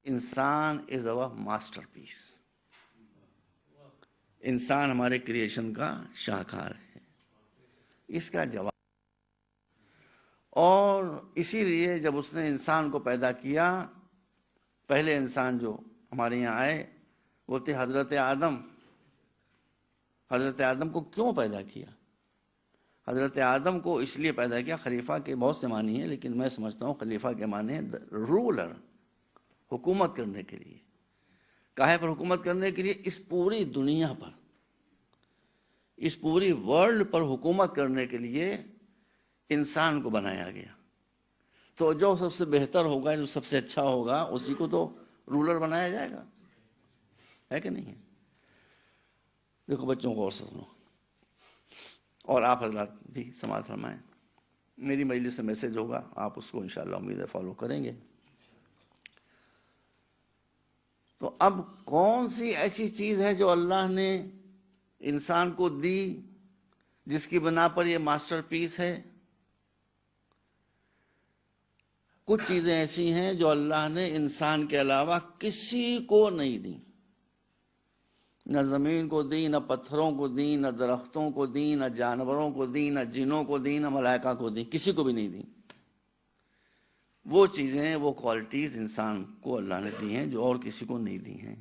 انسان از over master پیس. انسان ہمارے کریشن کا شاہکار ہے. اس کا جواب. اور اسی لیے جب اس نے انسان کو پیدا کیا، پہلے انسان جو ہمارے یہاں آئے وہ تھے حضرت آدم. حضرت آدم کو کیوں پیدا کیا؟ حضرت آدم کو اس لیے پیدا کیا، خلیفہ کے بہت سے معنی ہیں لیکن میں سمجھتا ہوں خلیفہ کے معنی ہیں رولر، حکومت کرنے کے لیے. کاہے پر حکومت کرنے کے لیے؟ اس پوری دنیا پر، اس پوری ورلڈ پر حکومت کرنے کے لیے انسان کو بنایا گیا. تو جو سب سے بہتر ہوگا، جو سب سے اچھا ہوگا، اسی کو تو رولر بنایا جائے گا، ہے کہ نہیں ہے؟ دیکھو بچوں کو اور سنو، اور آپ حضرات بھی سماعت فرمائیں. میری مجلس سے میسج ہوگا، آپ اس کو انشاءاللہ امید ہے فالو کریں گے. تو اب کون سی ایسی چیز ہے جو اللہ نے انسان کو دی جس کی بنا پر یہ ماسٹر پیس ہے؟ کچھ چیزیں ایسی ہیں جو اللہ نے انسان کے علاوہ کسی کو نہیں دی. نہ زمین کو دی، نہ پتھروں کو دی، نہ درختوں کو دی، نہ جانوروں کو دی، نہ جنوں کو دی، نہ ملائکہ کو دی، کسی کو بھی نہیں دی. وہ چیزیں، وہ کوالٹیز انسان کو اللہ نے دی ہیں جو اور کسی کو نہیں دی ہیں.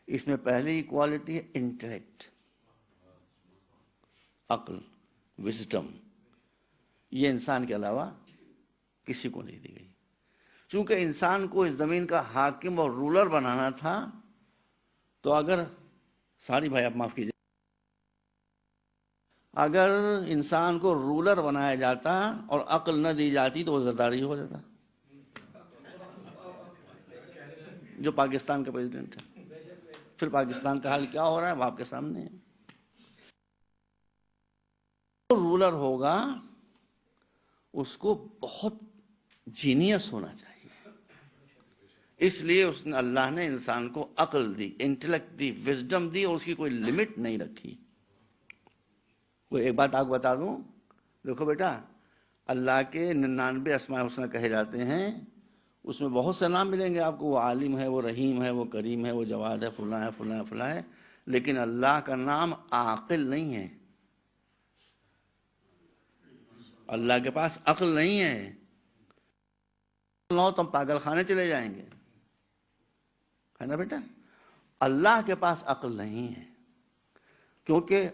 اس میں پہلی کوالٹی ہے انٹلیکٹ، عقل، وزڈم. یہ انسان کے علاوہ کسی کو نہیں دی گئی. چونکہ انسان کو اس زمین کا حاکم اور رولر بنانا تھا، تو اگر ساری بھائی آپ معاف کیجیے، اگر انسان کو رولر بنایا جاتا اور عقل نہ دی جاتی تو وہ زرداری ہو جاتا، جو پاکستان کا پریزیڈنٹ ہے. پھر پاکستان کا حال کیا ہو رہا ہے وہ آپ کے سامنے ہے. رولر ہوگا اس کو بہت جینیس ہونا چاہیے. اس لیے اللہ نے انسان کو عقل دی، انٹلیکٹ دی، وزڈم دی، اور اس کی کوئی لمٹ نہیں رکھی. کوئی ایک بات آپ کو بتا دوں، دیکھو بیٹا، اللہ کے 99 اسماء الحسنی کہے جاتے ہیں، اس میں بہت سے نام ملیں گے آپ کو. وہ عالم ہے، وہ رحیم ہے، وہ کریم ہے، وہ جواد ہے، فلاں ہے، فلاں ہے، فلاں ہے. لیکن اللہ کا نام عاقل نہیں ہے. اللہ کے پاس عقل نہیں ہے. نو تم پاگل خانے چلے جائیں گے، ہے نا بیٹا؟ اللہ کے پاس عقل نہیں ہے، کیونکہ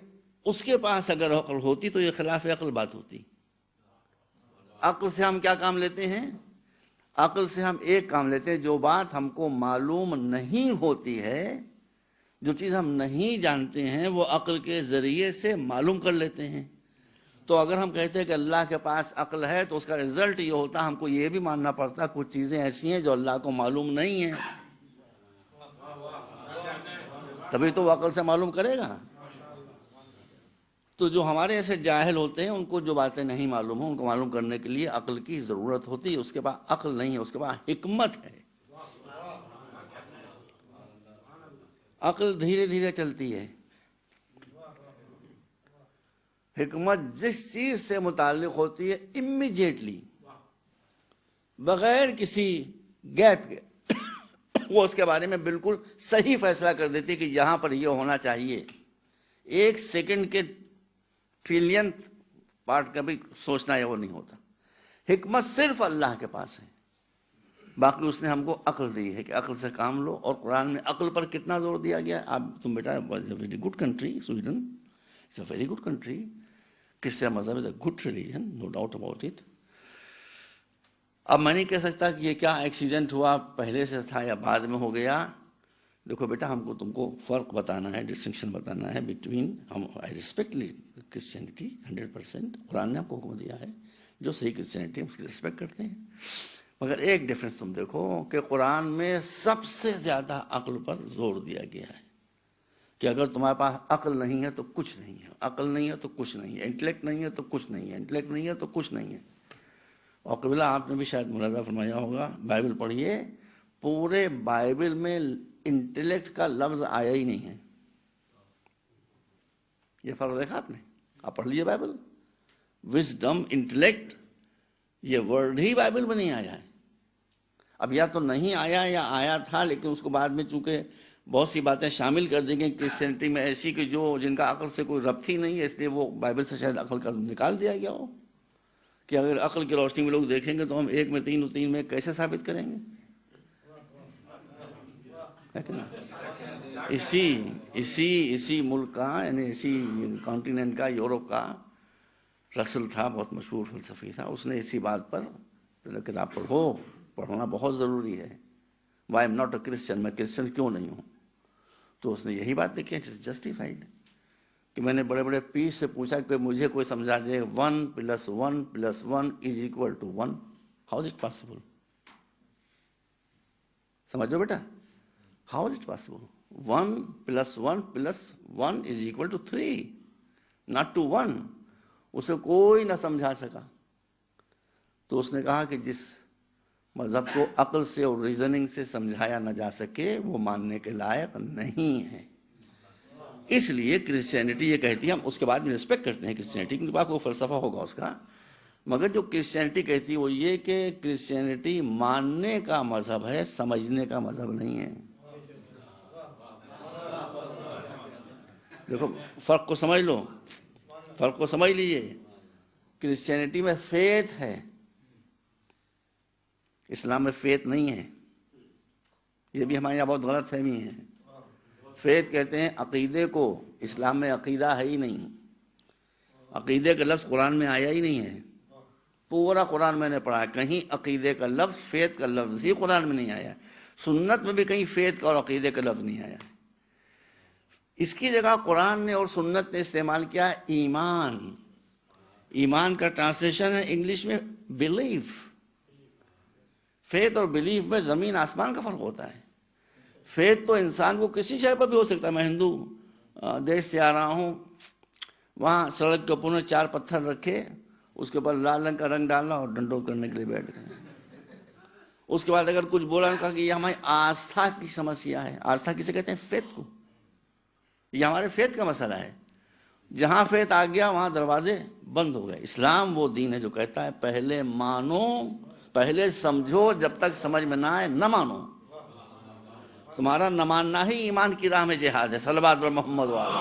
اس کے پاس اگر عقل ہوتی تو یہ خلاف عقل بات ہوتی. عقل سے ہم کیا کام لیتے ہیں؟ عقل سے ہم ایک کام لیتے ہیں، جو بات ہم کو معلوم نہیں ہوتی ہے، جو چیز ہم نہیں جانتے ہیں، وہ عقل کے ذریعے سے معلوم کر لیتے ہیں. تو اگر ہم کہتے ہیں کہ اللہ کے پاس عقل ہے تو اس کا رزلٹ یہ ہوتا، ہم کو یہ بھی ماننا پڑتا کچھ چیزیں ایسی ہیں جو اللہ کو معلوم نہیں ہیں، تبھی تو وہ عقل سے معلوم کرے گا. تو جو ہمارے ایسے جاہل ہوتے ہیں، ان کو جو باتیں نہیں معلوم ہیں ان کو معلوم کرنے کے لیے عقل کی ضرورت ہوتی ہے. اس کے پاس عقل نہیں ہے، اس کے پاس حکمت ہے. عقل دھیرے دھیرے چلتی ہے. حکمت جس چیز سے متعلق ہوتی ہے امیجیٹلی، بغیر کسی گیپ کے، وہ اس کے بارے میں بالکل صحیح فیصلہ کر دیتی ہے کہ یہاں پر یہ ہونا چاہیے. ایک سیکنڈ کے ٹریلین پارٹ کا بھی سوچنا ہے وہ نہیں ہوتا. حکمت صرف اللہ کے پاس ہے. باقی اس نے ہم کو عقل دی ہے کہ عقل سے کام لو. اور قرآن میں عقل پر کتنا زور دیا گیا. تم بیٹا، very good country Sweden, it's a very good country. Christian مذہب is a good religion, no doubt about it. اب میں نہیں کہہ سکتا کہ یہ کیا ایکسیڈنٹ ہوا، پہلے سے تھا یا بعد میں ہو گیا. دیکھو بیٹا، ہم کو تم کو فرق بتانا ہے، ڈسٹنکشن بتانا ہے بٹوین. I respect Christianity 100%. قرآن نے آپ کو حکم دیا ہے، جو صحیح کرسچینٹی اس کی ریسپیکٹ کرتے ہیں. مگر ایک ڈفرینس تم دیکھو کہ قرآن میں سب سے زیادہ عقل پر زور دیا گیا ہے کہ اگر تمہارے پاس عقل نہیں ہے تو کچھ نہیں ہے، عقل نہیں ہے تو کچھ نہیں ہے، انٹلیکٹ نہیں ہے تو کچھ نہیں ہے، انٹلیکٹ نہیں ہے تو کچھ نہیں ہے. اور قبلہ آپ نے بھی شاید ملاحظہ فرمایا ہوگا، بائبل پڑھیے، پورے بائبل میں انٹلیکٹ کا لفظ آیا ہی نہیں ہے. یہ فرق دیکھا آپ نے؟ آپ پڑھ لیجیے بائبل. وزڈم، انٹلیکٹ، یہ ورڈ ہی بائبل میں نہیں آیا ہے. اب یا تو نہیں آیا یا آیا تھا، لیکن اس کو بعد میں چونکہ بہت سی باتیں شامل کر دی گئی کرسچینٹی میں ایسی کہ جن کا عقل سے کوئی ربط ہی نہیں ہے، اس لیے وہ بائبل سے شاید عقل کا نکال دیا گیا ہو کہ اگر عقل کی روشنی میں لوگ دیکھیں گے تو ہم ایک میں تین اور تین میں کیسے ثابت کریں گے؟ اسی ملک کا، یعنی اسی کانٹیننٹ کا، یورپ کا رسل تھا، بہت مشہور فلسفی تھا، اس نے اسی بات پر کتاب پڑھنا بہت ضروری ہے. Why am not a Christian, میں کرسچن کیوں نہیں ہوں؟ تو اس نے یہی بات لکھی ہے، جسٹیفائڈ، کہ میں نے بڑے بڑے پیس سے پوچھا کہ مجھے کوئی سمجھا دے 1 + 1 + 1 = 1. How is it possible? سمجھو بیٹا، how is it possible? 1 + 1 + 1 = 3، not to 1. اسے کوئی نہ سمجھا سکا. تو اس نے کہا کہ جس مذہب کو عقل سے اور ریزننگ سے سمجھایا نہ جا سکے وہ ماننے کے لائق نہیں ہے. اس لیے کرسچینٹی یہ کہتی ہے، ہم اس کے بعد میں ریسپیکٹ کرتے ہیں کرسچینٹی، کیونکہ بعد کو فلسفہ ہوگا اس کا، مگر جو کرسچینٹی کہتی ہے وہ یہ کہ کرسچینٹی ماننے کا مذہب ہے، سمجھنے کا مذہب نہیں ہے. دیکھو فرق کو سمجھ لو، فرق کو سمجھ لیجئے. کرسچینٹی میں فیتھ ہے، اسلام میں فیتھ نہیں ہے. یہ بھی ہمارے یہاں بہت غلط فہمی ہے. فیتھ کہتے ہیں عقیدے کو، اسلام میں عقیدہ ہے ہی نہیں. عقیدے کا لفظ قرآن میں آیا ہی نہیں ہے. پورا قرآن میں نے پڑھا ہے، کہیں عقیدے کا لفظ، فیتھ کا لفظ ہی قرآن میں نہیں آیا. سنت میں بھی کہیں فیتھ کا اور عقیدے کا لفظ نہیں آیا. اس کی جگہ قرآن نے اور سنت نے استعمال کیا ایمان. ایمان کا ٹرانسلیشن ہے انگلش میں بلیف. فیتھ اور بلیف میں زمین آسمان کا فرق ہوتا ہے. فیتھ تو انسان کو کسی شے پر بھی ہو سکتا ہے. میں ہندو دیش سے آ رہا ہوں، وہاں سڑک کے اوپر 4 پتھر رکھے، اس کے اوپر لال رنگ کا رنگ ڈالنا اور ڈنڈو کرنے کے لیے بیٹھ گئے. اس کے بعد اگر کچھ بولا کہا کہ یہ ہماری آستھا کی سمسیا ہے. آستھا کسے کہتے ہیں؟ فیتھ کو. یہ ہمارے فیتھ کا مسئلہ ہے. جہاں فیتھ آ گیا وہاں دروازے بند ہو گئے. اسلام وہ دین ہے جو کہتا ہے پہلے مانو، پہلے سمجھو، جب تک سمجھ میں نہ آئے نہ مانو. تمہارا نہ ماننا ہی ایمان کی راہ میں جہاد ہے. صلوات بر محمد وعلی